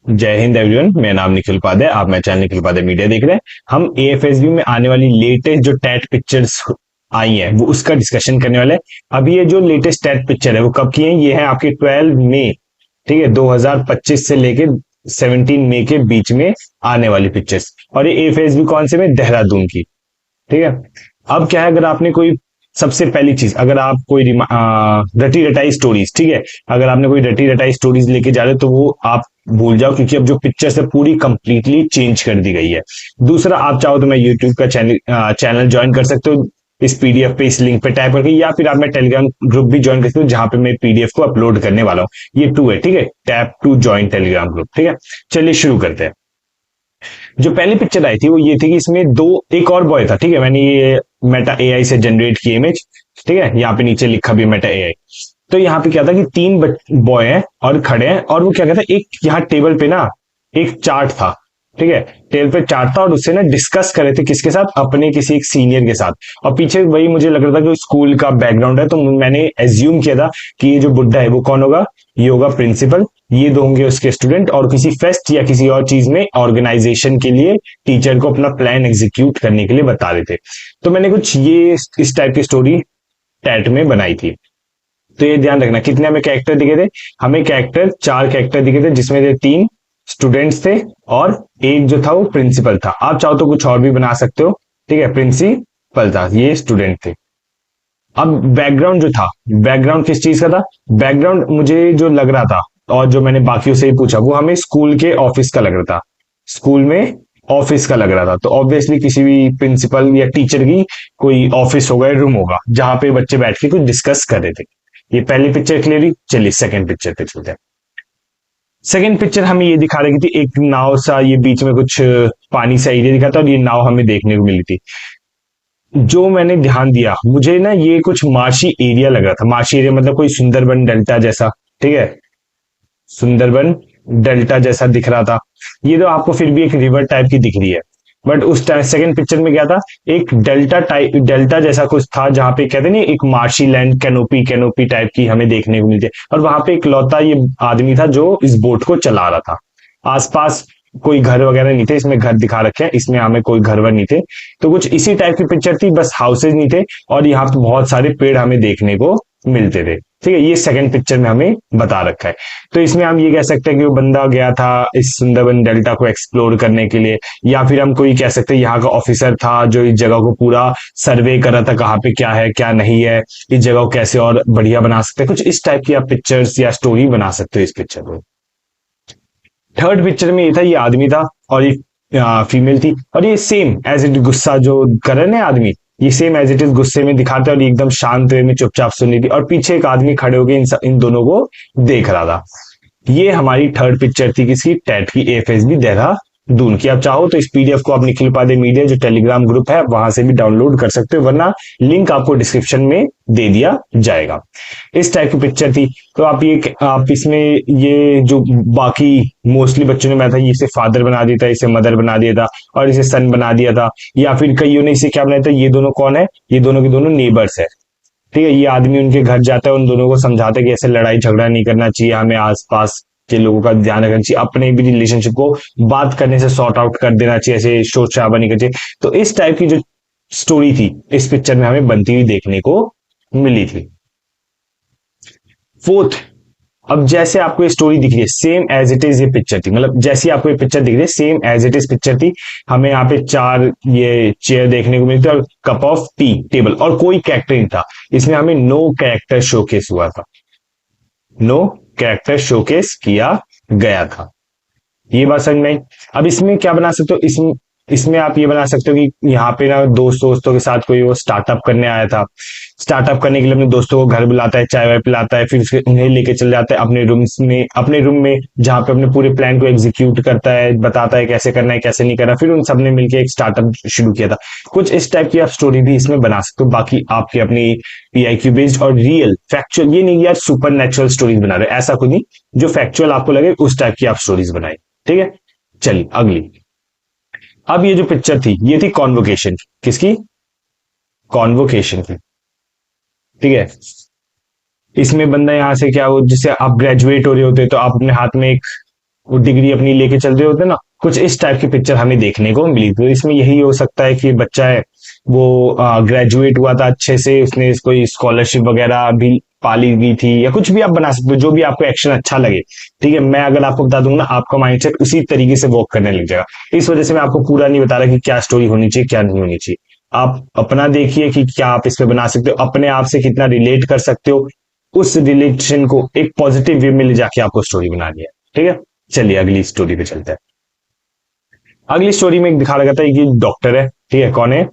जय हिंद एवरीवन। मेरा नाम निखिल उपाध्याय। आप मेरा चैनल निखिल उपाध्याय मीडिया देख रहे हैं। हम एएफएसबी में आने वाली लेटेस्ट जो टैट पिक्चर्स आई हैं वो उसका डिस्कशन करने वाले हैं। अभी ये जो लेटेस्ट टैट पिक्चर है वो कब की है? ये है आपके 12 मई, ठीक है, 2025 से लेके 17 मई के बीच में आने वाली पिक्चर्स। और ये एएफएसबी कौन से में? देहरादून की। ठीक है। अब क्या है, अगर आपने कोई सबसे पहली चीज, अगर आप कोई रटी रटाई स्टोरीज, ठीक है, अगर आपने कोई रटी रटाई स्टोरीज लेके जा रहे हो तो वो आप भूल जाओ, क्योंकि अब जो पिक्चर्स है पूरी कंप्लीटली चेंज कर दी गई है। दूसरा, आप चाहो तो मैं यूट्यूब का चैनल ज्वाइन कर सकते हो इस पीडीएफ पे, इस लिंक पे टाइप करके, या फिर आप मैं टेलीग्राम ग्रुप भी ज्वाइन कर सकते हो जहां पे मैं पीडीएफ को अपलोड करने वाला हूँ। ये टू है, ठीक है, tap to join Telegram group. ठीक है, चलिए शुरू करते हैं। जो पहली पिक्चर आई थी वो ये थी कि इसमें दो, एक और बॉय था। ठीक है, मैंने ये मेटा एआई से जनरेट की इमेज। ठीक है, यहाँ पे नीचे लिखा भी मेटा एआई। तो यहाँ पे क्या था कि तीन बॉय हैं और खड़े हैं, और वो क्या कहता है, एक यहाँ टेबल पे ना एक चार्ट था। ठीक है, टेबल पे चार्ट था और उससे ना डिस्कस कर रहे थे किसके साथ? अपने किसी एक सीनियर के साथ। और पीछे वही मुझे लग रहा था कि स्कूल का बैकग्राउंड है, तो मैंने एज्यूम किया था कि ये जो बुड्ढा है वो कौन होगा? ये होगा प्रिंसिपल। ये दो होंगे उसके स्टूडेंट, और किसी फेस्ट या किसी और चीज में ऑर्गेनाइजेशन के लिए टीचर को अपना प्लान एग्जीक्यूट करने के लिए बता रहे थे। तो मैंने कुछ ये इस टाइप की स्टोरी टैट में बनाई थी। तो ये ध्यान रखना, कितने हमें कैरेक्टर दिखे थे? हमें कैरेक्टर, चार कैरेक्टर दिखे थे, जिसमें से तीन स्टूडेंट्स थे और एक जो था वो प्रिंसिपल था। आप चाहो तो कुछ और भी बना सकते हो। ठीक है, प्रिंसिपल था, ये स्टूडेंट थे। अब बैकग्राउंड जो था, बैकग्राउंड किस चीज का था? बैकग्राउंड मुझे जो लग रहा था, और जो मैंने बाकियों से ही पूछा, वो हमें स्कूल के ऑफिस का लग रहा था। स्कूल में ऑफिस का लग रहा था, तो ऑब्वियसली किसी भी प्रिंसिपल या टीचर की कोई ऑफिस होगा, रूम होगा जहां पे बच्चे बैठ के कुछ डिस्कस कर रहे थे। ये पहली पिक्चर क्लियर हुई। चलिए सेकंड पिक्चर पे चलते हैं। सेकंड पिक्चर हमें ये दिखा रही थी, एक नाव सा, ये बीच में कुछ पानी सा एरिया दिखा था, और ये नाव हमें देखने को मिली थी। जो मैंने ध्यान दिया, मुझे ना ये कुछ मार्शी एरिया लग रहा था। मार्शी एरिया मतलब कोई सुंदरबन डेल्टा जैसा। ठीक है, सुंदरबन डेल्टा जैसा दिख रहा था। ये तो आपको फिर भी एक रिवर टाइप की दिख रही है, बट उस टाइम सेकंड पिक्चर में क्या था? एक डेल्टा टाइप, डेल्टा जैसा कुछ था, जहां पे कहते नहीं, एक marshy land, canopy canopy type की हमें देखने को मिलती है। और वहां पे एक लौता ये आदमी था जो इस बोट को चला रहा था। आसपास कोई घर वगैरह नहीं थे, इसमें घर दिखा रखे हैं, इसमें हमें कोई घर वर नहीं थे। तो कुछ इसी टाइप की पिक्चर थी, बस हाउसेज नहीं थे, और यहाँ पे बहुत सारे पेड़ हमें देखने को मिलते थे। ठीक है, ये सेकंड पिक्चर में हमें बता रखा है। तो इसमें हम ये कह सकते हैं कि वो बंदा गया था इस सुंदरबन डेल्टा को एक्सप्लोर करने के लिए, या फिर हम कोई कह सकते हैं यहाँ का ऑफिसर था जो इस जगह को पूरा सर्वे कर रहा था, कहाँ पे क्या है क्या नहीं है, इस जगह को कैसे और बढ़िया बना सकते हैं। कुछ इस टाइप की आप पिक्चर्स या स्टोरी बना सकते हो इस पिक्चर को। थर्ड पिक्चर में ये था, ये आदमी था और ये फीमेल थी, और ये सेम एज इट गुस्सा जो कर रहे ना आदमी, ये सेम एज इट इज गुस्से में दिखाते, और ये एकदम शांत वे में चुपचाप सुन रही थी, और पीछे एक आदमी खड़े होकर इन दोनों को देख रहा था। ये हमारी थर्ड पिक्चर थी किसकी? टैट की, एएफएसबी देहरादून की। आप चाहो तो इस पीडीएफ को आप निखिल उपाध्याय मीडिया जो टेलीग्राम ग्रुप है वहां से भी डाउनलोड कर सकते हो, वरना लिंक आपको डिस्क्रिप्शन में दे दिया जाएगा। इस टाइप की पिक्चर थी। तो आप इसमें ये जो बाकी मोस्टली बच्चों ने बनाया था, इसे फादर बना दिया था, इसे मदर बना दिया था, और इसे सन बना दिया था, या फिर कईयों ने इसे क्या बनाया था? ये दोनों कौन है? ये दोनों के दोनों नेबर्स है। ठीक है, ये आदमी उनके घर जाता है, उन दोनों को समझाता है कि ऐसे लड़ाई झगड़ा नहीं करना चाहिए, हमें आसपास के लोगों का ध्यान रखना चाहिए, अपने भी रिलेशनशिप को बात करने से सॉर्ट आउट कर देना चाहिए, ऐसे शोर शराबा नहीं करना चाहिए। तो इस टाइप की जो स्टोरी थी इस पिक्चर में हमें बनती हुई देखने को मिली थी। फोर्थ, अब जैसे आपको ये स्टोरी दिख रही है सेम एज इट इज, ये पिक्चर थी, मतलब जैसी आपको ये पिक्चर दिख रही है same as it is picture थी। हमें यहाँ पे चार ये चेयर देखने को मिलती है, और कप ऑफ टी टेबल, और कोई कैरेक्टर नहीं था इसमें। हमें नो कैरेक्टर शोकेस हुआ था, नो कैरेक्टर शोकेस किया गया था। ये बात समझ में आई। अब इसमें क्या बना सकते हो? इसमें इसमें आप ये बना सकते हो कि यहाँ पे ना दोस्तों के साथ कोई वो स्टार्टअप करने आया था। स्टार्टअप करने के लिए अपने दोस्तों को घर बुलाता है, चाय वाय पिलाता है, फिर उसके उन्हें लेके चल जाता है अपने रूम में जहाँ पे अपने पूरे प्लान को एग्जीक्यूट करता है, बताता है कैसे करना है कैसे नहीं करना, फिर उन सबने मिलकर एक स्टार्टअप शुरू किया था। कुछ इस टाइप की आप स्टोरी भी इसमें बना सकते हो। बाकी आपकी अपनी पीआईक्यू बेस्ड और रियल फैक्चुअल, ये नहीं यार सुपर नेचुरल स्टोरीज बना रहे, ऐसा कुछ नहीं, जो फैक्चुअल आपको लगे उस टाइप की आप स्टोरीज बनाए। ठीक है, चलिए अगली। अब ये जो पिक्चर थी ये थी कॉन्वोकेशन की। किसकी? कॉन्वोकेशन की। ठीक है, इसमें बंदा यहाँ से क्या, वो जैसे आप ग्रेजुएट हो रहे होते तो आप अपने हाथ में एक वो डिग्री अपनी लेके चल रहे होते हैं ना, कुछ इस टाइप की पिक्चर हमें देखने को मिली। तो इसमें यही हो सकता है कि बच्चा है वो ग्रेजुएट हुआ था अच्छे से, उसने कोई स्कॉलरशिप वगैरह भी पाली गई थी, या कुछ भी आप बना सकते हो, जो भी आपको एक्शन अच्छा लगे। ठीक है, मैं अगर आपको बता दूंगा ना, आपका माइंडसेट उसी तरीके से वर्क करने लग जाएगा। इस वजह से मैं आपको पूरा नहीं बता रहा कि क्या स्टोरी होनी चाहिए क्या नहीं होनी चाहिए। आप अपना देखिए कि क्या आप इस पे बना सकते हो, अपने आप से कितना रिलेट कर सकते हो, उस रिलेशन को एक पॉजिटिव वे में ले जाके आपको स्टोरी बनानी है। ठीक है, चलिए अगली स्टोरी पे चलते हैं। अगली स्टोरी में दिखा रखा था कि डॉक्टर है। ठीक है, कौन है?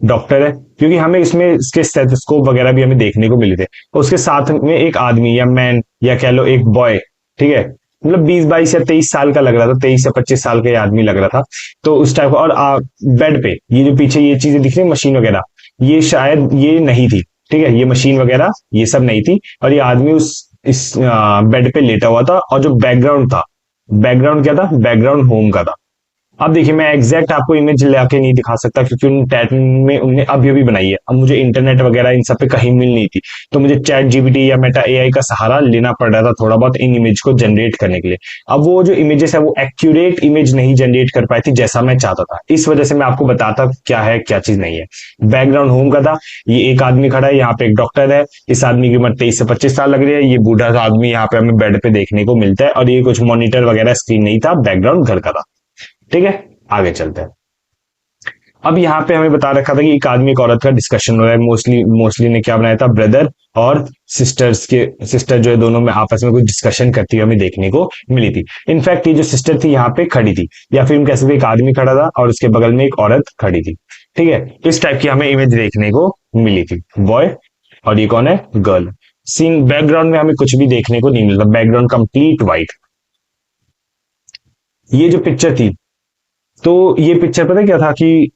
डॉक्टर है, क्योंकि हमें इसमें इसके स्टेथोस्कोप वगैरह भी हमें देखने को मिले थे। और उसके साथ में एक आदमी या मैन या कह लो एक बॉय, ठीक है, मतलब 20 22 या 23 साल का लग रहा था, 23 या 25 साल का ये आदमी लग रहा था। तो उस टाइप का, और बेड पे ये जो पीछे ये चीजें दिख रही है मशीन वगैरह, ये शायद ये नहीं थी। ठीक है, ये मशीन वगैरह ये सब नहीं थी, और ये आदमी उस इस बेड पे लेटा हुआ था, और जो बैकग्राउंड था, बैकग्राउंड क्या था? बैकग्राउंड होम का था। अब देखिए, मैं एग्जैक्ट आपको इमेज लाके नहीं दिखा सकता, क्योंकि उन टैट में उनने अभी अभी बनाई है। अब मुझे इंटरनेट वगैरह इन सब पे कहीं मिल नहीं थी, तो मुझे चैट जीपीटी या मेटा एआई का सहारा लेना पड़ रहा था थोड़ा बहुत इन इमेज को जनरेट करने के लिए। अब वो जो इमेजेस है वो एक्यूरेट इमेज नहीं जनरेट कर पाई थी जैसा मैं चाहता था, इस वजह से मैं आपको बताता क्या है क्या चीज नहीं है। बैकग्राउंड होम का था, ये एक आदमी खड़ा है, यहाँ पे एक डॉक्टर है, इस आदमी की उम्र 23 से 25 साल लग रही है, ये बूढ़ा सा आदमी यहाँ पे हमें बेड पे देखने को मिलता है, और ये कुछ मॉनिटर वगैरह स्क्रीन नहीं था, बैकग्राउंड घर का था। ठीक है, आगे चलते हैं। अब यहाँ पे हमें बता रखा था कि एक आदमी एक औरत का डिस्कशन हो रहा है। मोस्टली मोस्टली ने क्या बनाया था? ब्रदर और सिस्टर्स के, सिस्टर जो है दोनों में आपस में कुछ डिस्कशन करती हुई हमें देखने को मिली थी। इनफैक्ट ये जो सिस्टर थी यहाँ पे खड़ी थी, या फिर हम कह सकते एक आदमी खड़ा था और उसके बगल में एक औरत खड़ी थी। ठीक है, इस टाइप की हमें इमेज देखने को मिली थी, बॉय और ये कौन है? गर्ल। सीन बैकग्राउंड में हमें कुछ भी देखने को नहीं मिलता, बैकग्राउंड कंप्लीट व्हाइट। ये जो पिक्चर थी, तो ये पिक्चर पता क्या था कि,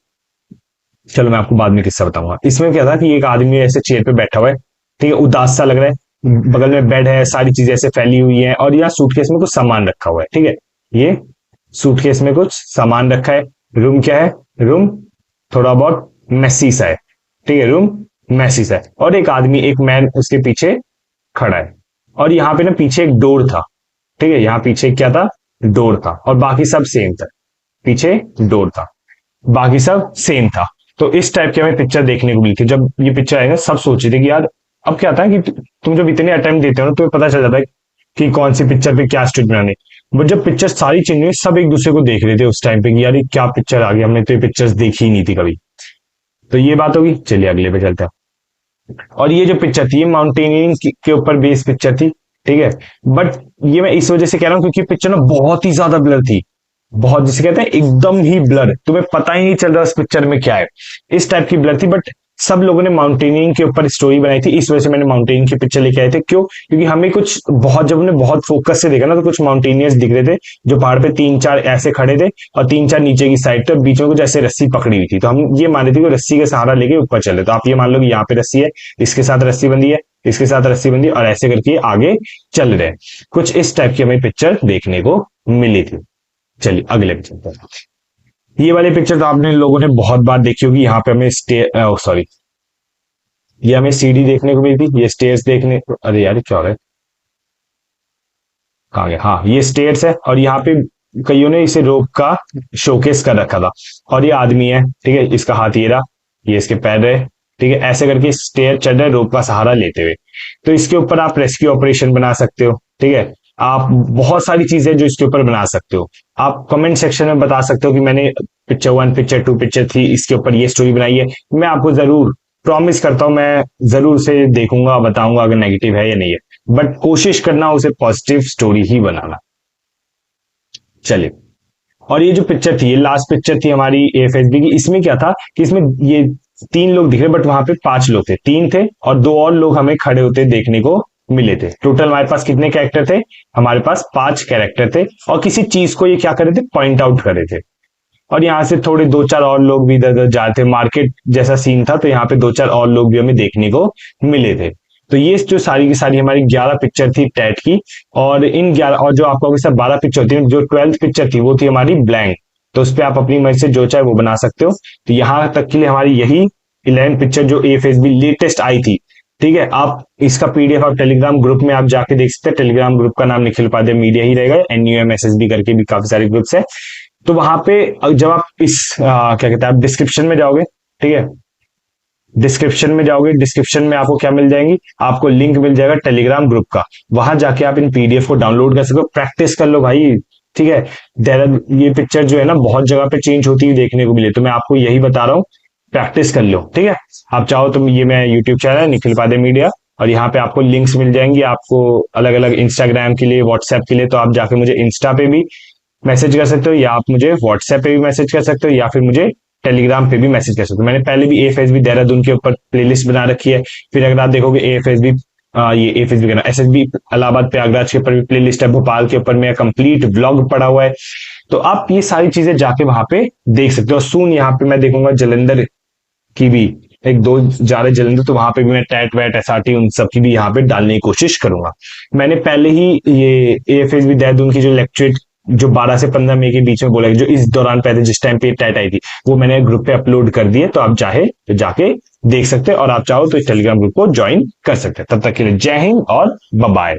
चलो मैं आपको बाद में किस्सा बताऊंगा। इसमें क्या था कि एक आदमी ऐसे चेयर पे बैठा हुआ है, ठीक है, उदास सा लग रहा है, बगल में बेड है, सारी चीजें ऐसे फैली हुई हैं, और यहाँ सूटकेस में कुछ सामान रखा हुआ है। ठीक है, ये सूटकेस में कुछ सामान रखा है। रूम क्या है? रूम थोड़ा बहुत मैसी सा है। ठीक है, रूम मैसी सा है, और एक आदमी एक मैन उसके पीछे खड़ा है, और यहाँ पे ना पीछे एक डोर था। ठीक है, यहाँ पीछे क्या था? डोर था, और बाकी सब सेम था। पीछे डोर था, बाकी सब सेम था। तो इस टाइप की हमें पिक्चर देखने को मिली थी। जब ये पिक्चर आएगा सब सोच रहे थे कि यार, अब क्या था कि तुम जब इतने अटेम्प्ट देते हो ना, तुम्हें पता चल जाता है कि कौन सी पिक्चर पे क्या स्टोरी बनानी। बट जब पिक्चर सारी चेंज हुई, सब एक दूसरे को देख रहे थे उस टाइम पे कि यार ये क्या पिक्चर आ गई, हमने तो ये पिक्चर्स देखी ही नहीं थी कभी। तो ये बात होगी, चलिए अगले पे चलते हैं। और ये जो पिक्चर थी, ये माउंटेनियरिंग के ऊपर बेस्ड पिक्चर थी। ठीक है, बट ये मैं इस वजह से कह रहा हूँ क्योंकि पिक्चर ना बहुत ही ज्यादा ब्लर थी, बहुत, जिसे कहते हैं एकदम ही ब्लर, तुम्हें पता ही नहीं चल रहा उस पिक्चर में क्या है, इस टाइप की ब्लर थी। बट सब लोगों ने माउंटेनियरिंग के ऊपर स्टोरी बनाई थी, इस वजह से मैंने माउंटेनियरिंग की पिक्चर लेके आए थे। क्यों? क्योंकि हमें कुछ बहुत, जब हमने बहुत फोकस से देखा ना, तो कुछ माउंटेनियर्स दिख रहे थे जो पहाड़ पे 3 4 ऐसे खड़े थे, और 3 4 नीचे की साइड थे, बीच में कुछ ऐसे रस्सी पकड़ी हुई थी। तो हम ये मान रहे थे कि रस्सी का सहारा लेके ऊपर चले। तो आप ये मान लो कि यहाँ पे रस्सी है, इसके साथ रस्सी बंधी है, इसके साथ रस्सी बंधी, और ऐसे करके आगे चल रहे हैं। कुछ इस टाइप की हमें पिक्चर देखने को मिली थी। चलिए अगले पे चलते हैं। ये वाली पिक्चर तो आपने लोगों ने बहुत बार देखी होगी। यहाँ पे हमें सॉरी, ये हमें सीढ़ी देखने को मिली थी, ये स्टेयर्स देखने, अरे यार क्या हो रहा है, कहाँ गया? हाँ, ये स्टेयर्स है, और यहाँ पे कईयों ने इसे रोप का शोकेस कर रखा था। और ये आदमी है, ठीक है, इसका हाथ ये रहा, ये इसके पैर है। ठीक है, ऐसे करके स्टेयर चढ़ रहे रोप का सहारा लेते हुए। तो इसके ऊपर आप रेस्क्यू ऑपरेशन बना सकते हो। ठीक है, आप बहुत सारी चीजें जो इसके ऊपर बना सकते हो। आप कमेंट सेक्शन में बता सकते हो कि मैंने पिक्चर 1 पिक्चर 2 पिक्चर 3 इसके ऊपर ये स्टोरी बनाई है। मैं आपको जरूर प्रॉमिस करता हूं, मैं जरूर से देखूंगा, बताऊंगा अगर नेगेटिव है या नहीं है, बट कोशिश करना उसे पॉजिटिव स्टोरी ही बनाना। चलिए, और ये जो पिक्चर थी, ये लास्ट पिक्चर थी हमारी एएफएसबी की। इसमें क्या था कि इसमें ये 3 लोग दिख रहे, बट वहां पे 5 लोग थे, 3 थे और 2 और लोग हमें खड़े होते देखने को मिले थे। टोटल हमारे पास कितने कैरेक्टर थे? हमारे पास 5 कैरेक्टर थे, और किसी चीज को ये क्या कर रहे थे? पॉइंट आउट कर रहे थे। और यहाँ से थोड़े 2 4 और लोग भी इधर उधर जा रहे थे, मार्केट जैसा सीन था, तो यहाँ पे 2 4 और लोग भी हमें देखने को मिले थे। तो ये जो सारी की सारी हमारी 11 पिक्चर थी टैट की। और इन 11, और जो आपको सब 12 पिक्चर होती है, जो 12th पिक्चर थी वो थी हमारी ब्लैंक। तो उस पर आप अपनी मर्जी से जो चाहे वो बना सकते हो। तो यहाँ तक के लिए हमारी यही 11 पिक्चर जो एएफएसबी लेटेस्ट आई थी, ठीक है। आप इसका पीडीएफ आप टेलीग्राम ग्रुप में आप जाके देख सकते हैं। टेलीग्राम ग्रुप का नाम निखिल उपाध्याय मीडिया ही रहेगा, NUMSSB करके भी काफी सारे ग्रुप्स है। तो वहां पे जब आप इस क्या कहते हैं, आप डिस्क्रिप्शन में जाओगे, ठीक है, डिस्क्रिप्शन में जाओगे, डिस्क्रिप्शन में आपको क्या मिल जाएंगी, आपको लिंक मिल जाएगा टेलीग्राम ग्रुप का। वहां जाके आप इन पीडीएफ को डाउनलोड कर सकते हो, प्रैक्टिस कर लो भाई। ठीक है, ये पिक्चर जो है ना बहुत जगह पे चेंज होती हुई देखने को मिले, तो मैं आपको यही बता रहा हूँ, प्रैक्टिस कर लो। ठीक है, आप चाहो तो ये मैं YouTube channel Nikhil Upadhyay media, और यहाँ पे आपको लिंक्स मिल जाएंगी आपको अलग अलग, इंस्टाग्राम के लिए, व्हाट्सएप के लिए, तो आप जाके मुझे इंस्टा पे भी मैसेज कर सकते हो, या आप मुझे व्हाट्सएप पे भी मैसेज कर सकते हो, या फिर मुझे टेलीग्राम पे भी मैसेज कर सकते हो। मैंने पहले भी एएफएसबी देहरादून के ऊपर प्लेलिस्ट बना रखी है। फिर अगर आप देखोगे एएफएसबी ये एएफएसबी कहना, एसएसबी इलाहाबाद प्रयागराज के ऊपर भी प्लेलिस्ट है, भोपाल के ऊपर मेरा कंप्लीट व्लॉग पड़ा हुआ है। तो आप ये सारी चीजें जाके वहां पे देख सकते हो। सून यहाँ पे मैं देखूंगा जलंधर की भी, एक दो जा रहे जलंधर, तो वहां पे भी मैं टैट वैट एसआरटी उन सब की भी यहाँ पे डालने की कोशिश करूंगा। मैंने पहले ही ये एएफएसबी देहरादून की जो लेक्चर जो 12 से 15 मई के बीच में बोला, जो इस दौरान पहले जिस टाइम पे टैट आई थी, वो मैंने ग्रुप पे अपलोड कर दिए, तो आप चाहे तो जाके देख सकते हैं, और आप चाहो तो इस टेलीग्राम ग्रुप को ज्वाइन कर सकते हैं। तब तक के लिए जय हिंद और बाय बाय।